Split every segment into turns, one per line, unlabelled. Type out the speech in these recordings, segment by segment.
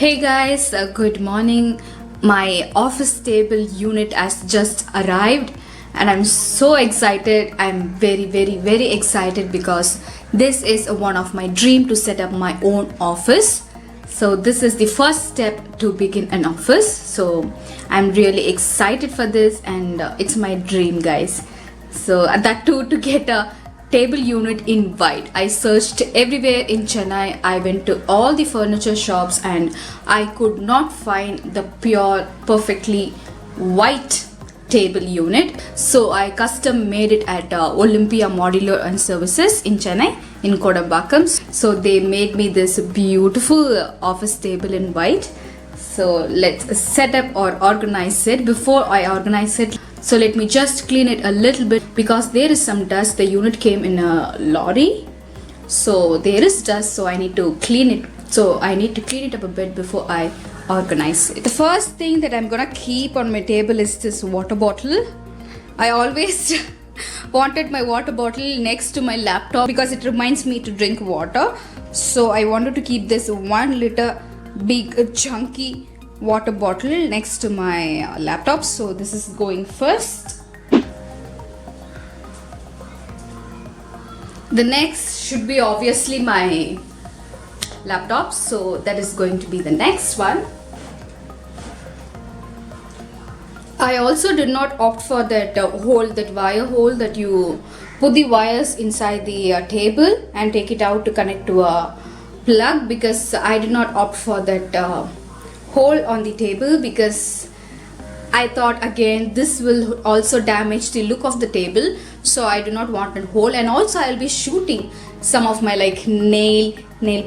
Hey guys, good morning. My office table unit has just arrived and I'm so excited. I'm very excited because this is one of my dream to set up my own office. So this is the first step to begin an office. So I'm really excited for this and it's my dream, guys. So that too, to get a table unit in white. I searched everywhere in Chennai. I went to all the furniture shops and I could not find the pure perfectly white table unit. So I custom made it at Olympia Modular and Services in Chennai in Kodambakam. So they made me this beautiful office table in white. So let's set up or organize it. Before I organize it, so let me just clean it a little bit because there is some dust. The unit came in a lorry, so there is dust, so I need to clean it. So I need to clean it up a bit before I organize it. The first thing that I'm gonna keep on my table is this water bottle. I always wanted my water bottle next to my laptop because it reminds me to drink water. So I wanted to keep this 1 liter big chunky water bottle next to my laptop. So this is going first. The next should be obviously my laptop, so that is going to be the next one. I also did not opt for that hole, that wire hole that you put the wires inside the table and take it out to connect to a plug, because I did not opt for that hole on the table because I thought again this will also damage the look of the table. So I do not want a hole, and also I'll be shooting some of my like nail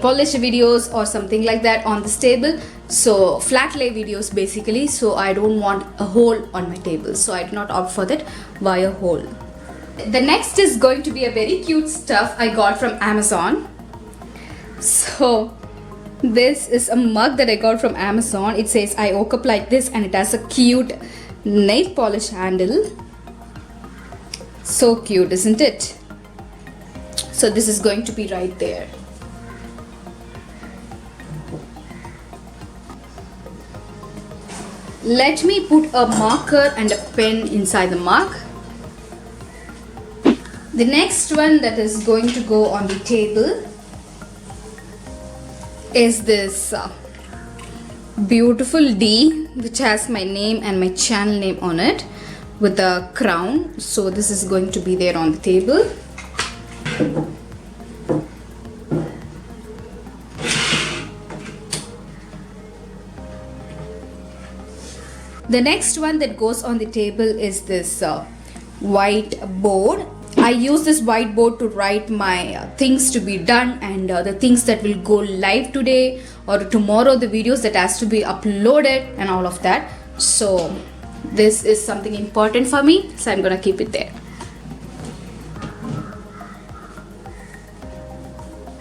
polish videos or something like that on this table. So flat lay videos basically. So I don't want a hole on my table. So I did not opt for that wire hole. The next is going to be a very cute stuff I got from Amazon. So this is a mug that I got from Amazon. It says I woke up like this, and it has a cute nail polish handle. So cute, isn't it? So this is going to be right there. Let me put a marker and a pen inside the mug. The next one that is going to go on the table is this beautiful D, which has my name and my channel name on it with a crown. So this is going to be there on the table. The next one that goes on the table is this white board. I use this whiteboard to write my things to be done and the things that will go live today or tomorrow, the videos that has to be uploaded and all of that. So this is something important for me, so I'm gonna keep it there.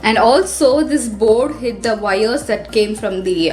And also this board hit the wires that came from the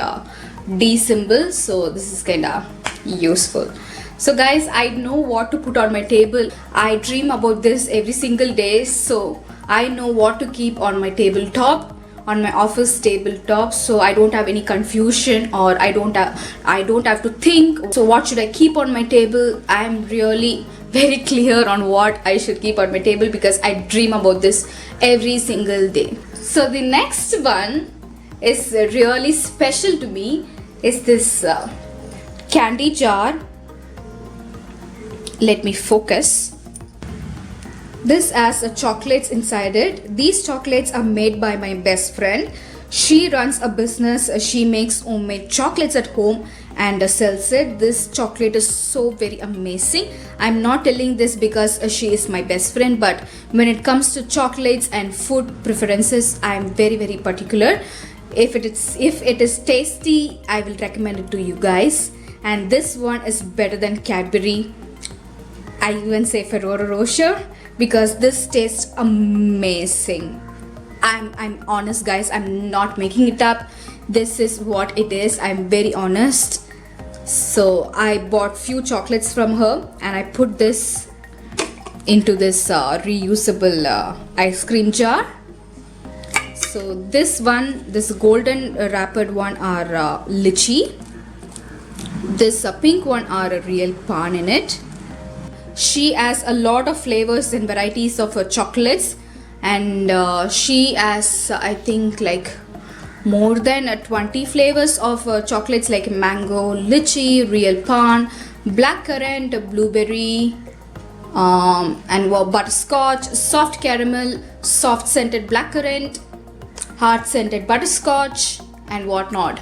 D symbol, so this is kinda useful. So guys, I know what to put on my table. I dream about this every single day, so I know what to keep on my tabletop, on my office tabletop, so I don't have any confusion or I don't have to think, so what should I keep on my table. I'm really very clear on what I should keep on my table because I dream about this every single day. So the next one is really special to me. Is this candy jar. Let me focus. This has chocolates inside it. These chocolates are made by my best friend. She runs a business. She makes homemade chocolates at home and sells it. This chocolate is so very amazing. I'm not telling this because she is my best friend, but when it comes to chocolates and food preferences, I'm very particular. If it is tasty, I will recommend it to you guys. And this one is better than Cadbury. I even say Ferrero Rocher because this tastes amazing. I'm honest, guys. I'm not making it up. This is what it is. I'm very honest. So I bought few chocolates from her and I put this into this reusable ice cream jar. So this golden wrapped one are lychee. This pink one are a real pan in it. She has a lot of flavors and varieties of chocolates, and she has I think like more than 20 flavors of chocolates like mango, lychee, real pan, blackcurrant, blueberry, and butterscotch, soft caramel, soft scented blackcurrant, hard scented butterscotch, and whatnot.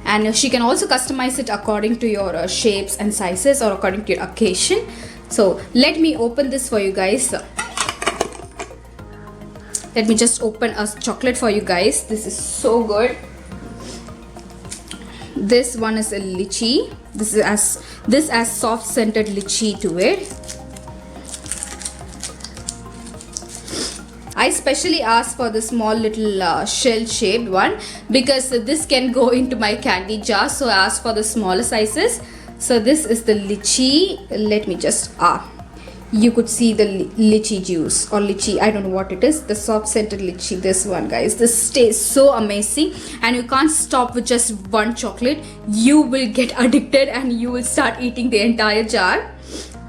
And she can also customize it according to your shapes and sizes or according to your occasion. So let me open this for you guys. Let me just open a chocolate for you guys. This is so good. This one is a lychee. This has soft scented lychee to it. I specially asked for the small little shell shaped one because this can go into my candy jar, so I asked for the smaller sizes. So this is the lychee. Let me just you could see the lychee juice or lychee, I don't know what it is, the soft scented lychee. This one, guys, this tastes so amazing, and you can't stop with just one chocolate. You will get addicted and you will start eating the entire jar.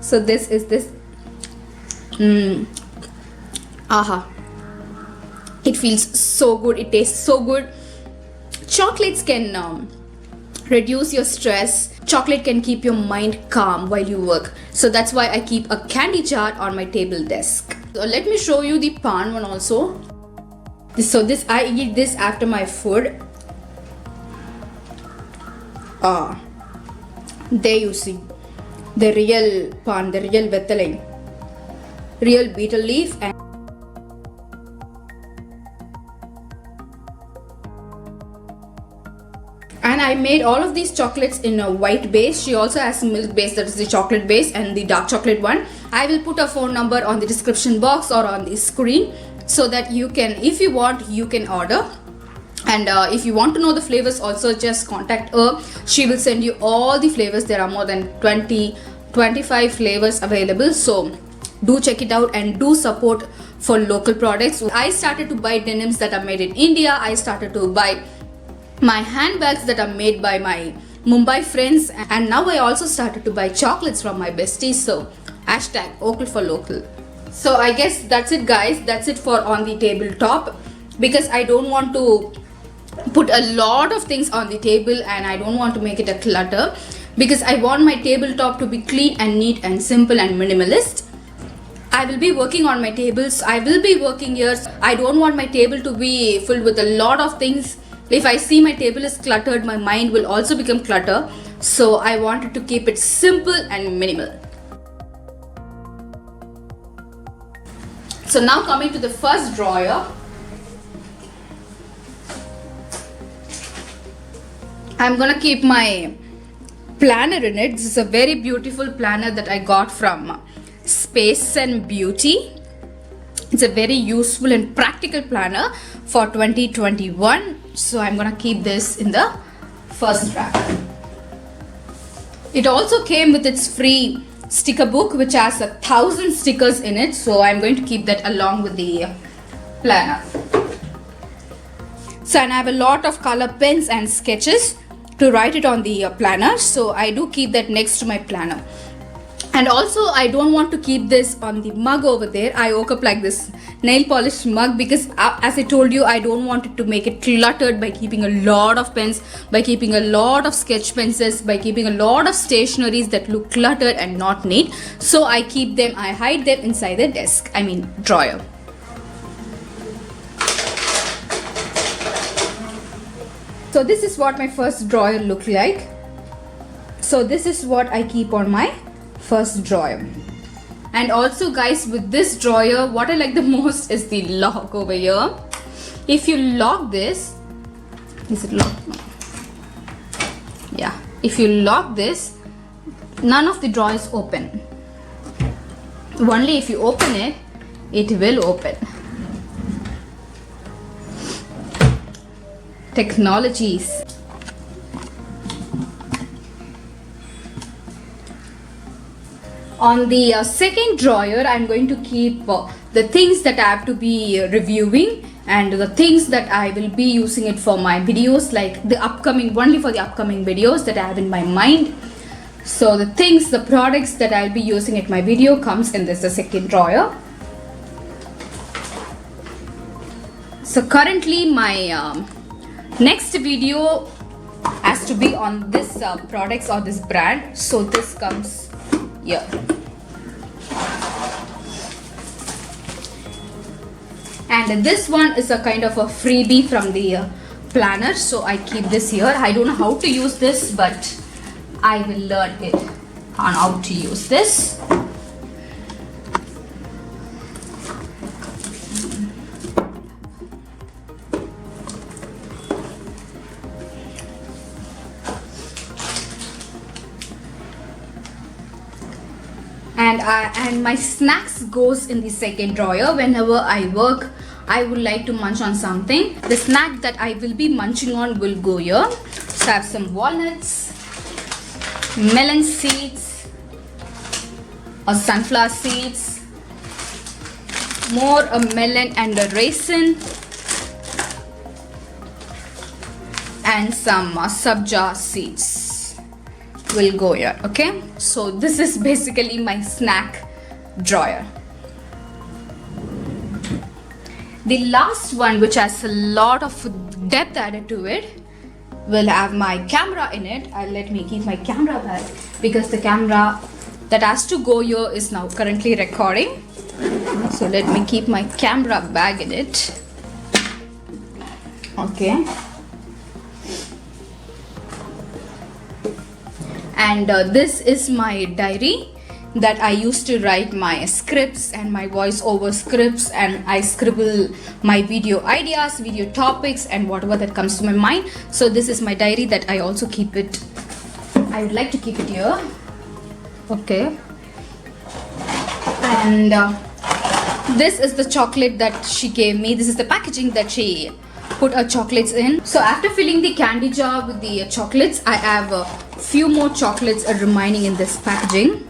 So this is this. It feels so good. It tastes so good. Chocolates can reduce your stress. Chocolate can keep your mind calm while you work. So that's why I keep a candy jar on my table desk. So let me show you the pan one also. So this I eat this after my food. There you see the real pan, the real veteling, real betel leaf, and I made all of these chocolates in a white base. She also has milk base, that is the chocolate base, and the dark chocolate one. I will put a phone number on the description box or on the screen so that you can, if you want, you can order. And if you want to know the flavors also, just contact her. She will send you all the flavors. There are more than 25 flavors available. So do check it out and do support for local products. I started to buy denims that are made in India. I started to buy my handbags that are made by my Mumbai friends, and now I also started to buy chocolates from my besties. So hashtag vocal for local. So I guess that's it, guys. That's it for on the tabletop, because I don't want to put a lot of things on the table and I don't want to make it a clutter, because I want my tabletop to be clean and neat and simple and minimalist. I will be working on my tables. I will be working here. I don't want my table to be filled with a lot of things. If I see my table is cluttered, my mind will also become clutter. So I wanted to keep it simple and minimal. So now coming to the first drawer. I'm gonna keep my planner in it. This is a very beautiful planner that I got from Space and Beauty. It's a very useful and practical planner for 2021. So I'm gonna keep this in the first rack. It also came with its free sticker book, which has 1,000 stickers in it. So I'm going to keep that along with the planner. So, and I have a lot of color pens and sketches to write it on the planner. So I do keep that next to my planner. And also I don't want to keep this on the mug over there. I woke up like this nail polish mug, because as I told you, I don't want it to make it cluttered by keeping a lot of pens, by keeping a lot of sketch pencils, by keeping a lot of stationeries that look cluttered and not neat. So I keep them, I hide them inside the desk, drawer. So this is what my first drawer looked like. So this is what I keep on my first drawer. And also, guys, with this drawer, what I like the most is the lock over here. If you lock this, is it locked? No. Yeah, if you lock this, none of the drawers open. Only if you open it, it will open. Technologies. On the second drawer, I'm going to keep the things that I have to be reviewing and the things that I will be using it for my videos, like only for the upcoming videos that I have in my mind. So the products that I'll be using in my video comes in the second drawer. So currently my next video has to be on this products or this brand, so this comes here. And this one is a kind of a freebie from the planner, so I keep this here. I don't know how to use this, but I will learn it on how to use this. And my snacks goes in the second drawer. Whenever I work, I would like to munch on something. The snack that I will be munching on will go here. So I have some walnuts, melon seeds or sunflower seeds, more a melon and a raisin, and some sabja seeds will go here. Okay, so this is basically my snack drawer. The last one, which has a lot of depth added to it, will have my camera in it. Let me keep my camera back because the camera that has to go here is now currently recording. So let me keep my camera bag in it. Okay. And this is my diary that I used to write my scripts and my voiceover scripts, and I scribble my video ideas, video topics, and whatever that comes to my mind. So this is my diary that I also keep it. I would like to keep it here. Okay. And this is the chocolate that she gave me. This is the packaging that she put her chocolates in. So after filling the candy jar with the chocolates, I have a few more chocolates remaining in this packaging.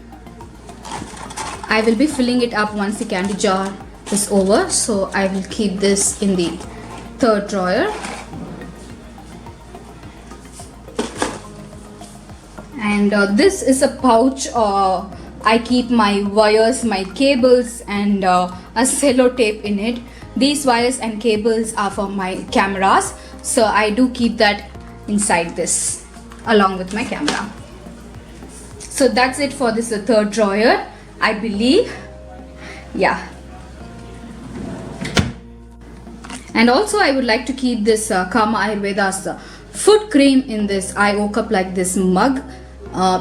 I will be filling it up once the candy jar is over, so I will keep this in the third drawer. And this is a pouch. I keep my wires, my cables, and a sellotape in it. These wires and cables are for my cameras, so I do keep that inside this along with my camera. So that's it for this third drawer, I believe. Yeah. And also I would like to keep this Kama Ayurveda's foot cream in this I woke up like this mug.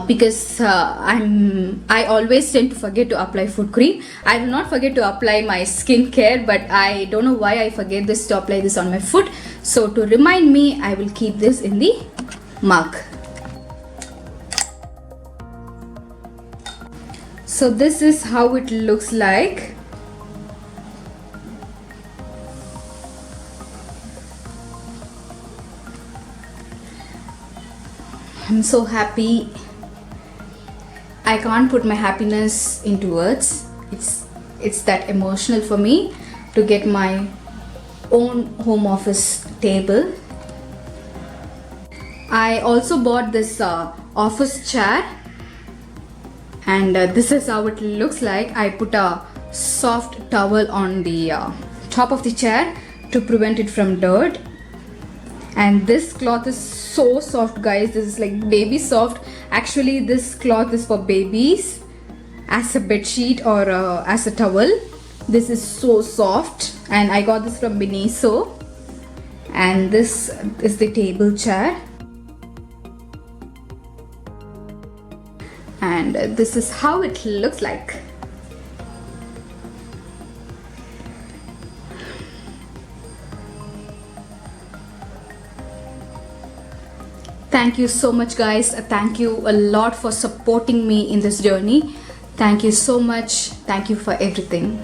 Because I always tend to forget to apply foot cream. I will not forget to apply my skincare, but I don't know why I forget this to apply this on my foot. So to remind me, I will keep this in the mug. So this is how it looks like. I'm so happy. I can't put my happiness into words. It's that emotional for me to get my own home office table. I also bought this office chair, and this is how it looks like. I put a soft towel on the top of the chair to prevent it from dirt. And this cloth is so soft, guys. This is like baby soft. Actually, this cloth is for babies as a bed sheet or as a towel. This is so soft, and I got this from Miniso. And this is the table chair, and this is how it looks like. Thank you so much, guys. Thank you a lot for supporting me in this journey. Thank you so much. Thank you for everything.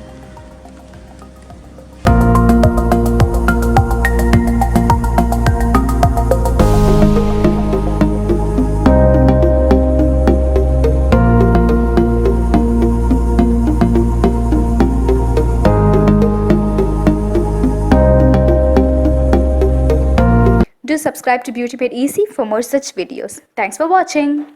subscribe to Beauty Made Easy for more such videos. Thanks for watching.